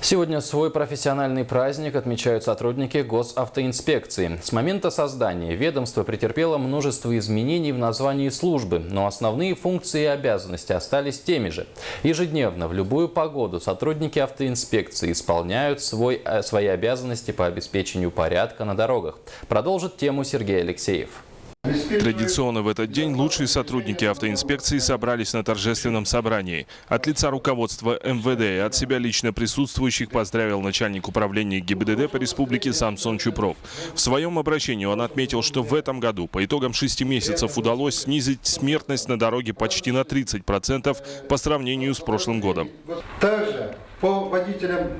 Сегодня свой профессиональный праздник отмечают сотрудники госавтоинспекции. С момента создания ведомство претерпело множество изменений в названии службы, но основные функции и обязанности остались теми же. Ежедневно, в любую погоду, сотрудники автоинспекции исполняют свои обязанности по обеспечению порядка на дорогах. Продолжит тему Сергей Алексеев. Традиционно в этот день лучшие сотрудники автоинспекции собрались на торжественном собрании. От лица руководства МВД и от себя лично присутствующих поздравил начальник управления ГИБДД по республике Самсон Чупров. В своем обращении он отметил, что в этом году по итогам 6 месяцев удалось снизить смертность на дороге почти на 30% по сравнению с прошлым годом. Также по водителям,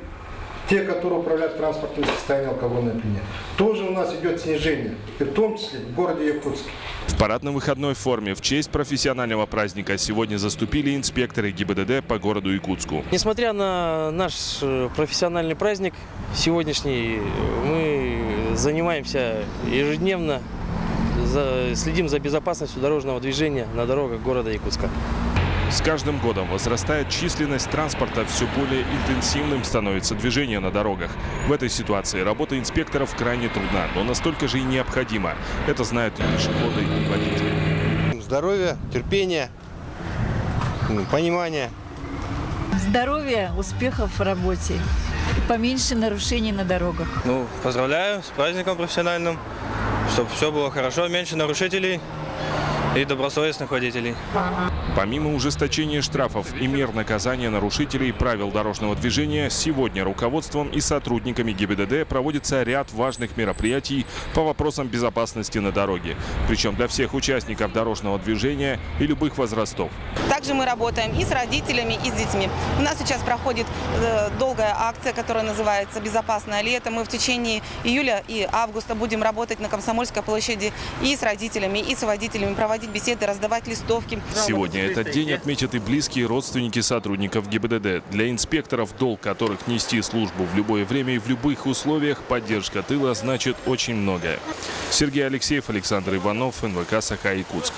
те, которые управляют транспортом в состоянии алкогольного опьянения, тоже у нас идет снижение, и в том числе в городе Якутске. В парадно-выходной форме в честь профессионального праздника сегодня заступили инспекторы ГИБДД по городу Якутску. Несмотря на наш профессиональный праздник сегодняшний, мы занимаемся ежедневно, следим за безопасностью дорожного движения на дорогах города Якутска. С каждым годом возрастает численность транспорта, все более интенсивным становится движение на дорогах. В этой ситуации работа инспекторов крайне трудна, но настолько же и необходима. Это знают и пешеходы, и водители. Здоровье, терпение, понимание. Здоровья, успехов в работе, поменьше нарушений на дорогах. Поздравляю с праздником профессиональным, чтобы все было хорошо, меньше нарушителей и добросовестных водителей. Помимо ужесточения штрафов и мер наказания нарушителей правил дорожного движения, сегодня руководством и сотрудниками ГИБДД проводится ряд важных мероприятий по вопросам безопасности на дороге. Причем для всех участников дорожного движения и любых возрастов. Также мы работаем и с родителями, и с детьми. У нас сейчас проходит долгая акция, которая называется «Безопасное лето». Мы в течение июля и августа будем работать на Комсомольской площади и с родителями, и с водителями, проводить беседы, раздавать листовки. Сегодня этот день отметят и близкие родственники сотрудников ГИБДД. Для инспекторов, долг которых нести службу в любое время и в любых условиях, поддержка тыла значит очень многое. Сергей Алексеев, Александр Иванов, НВК «Саха-Якутск».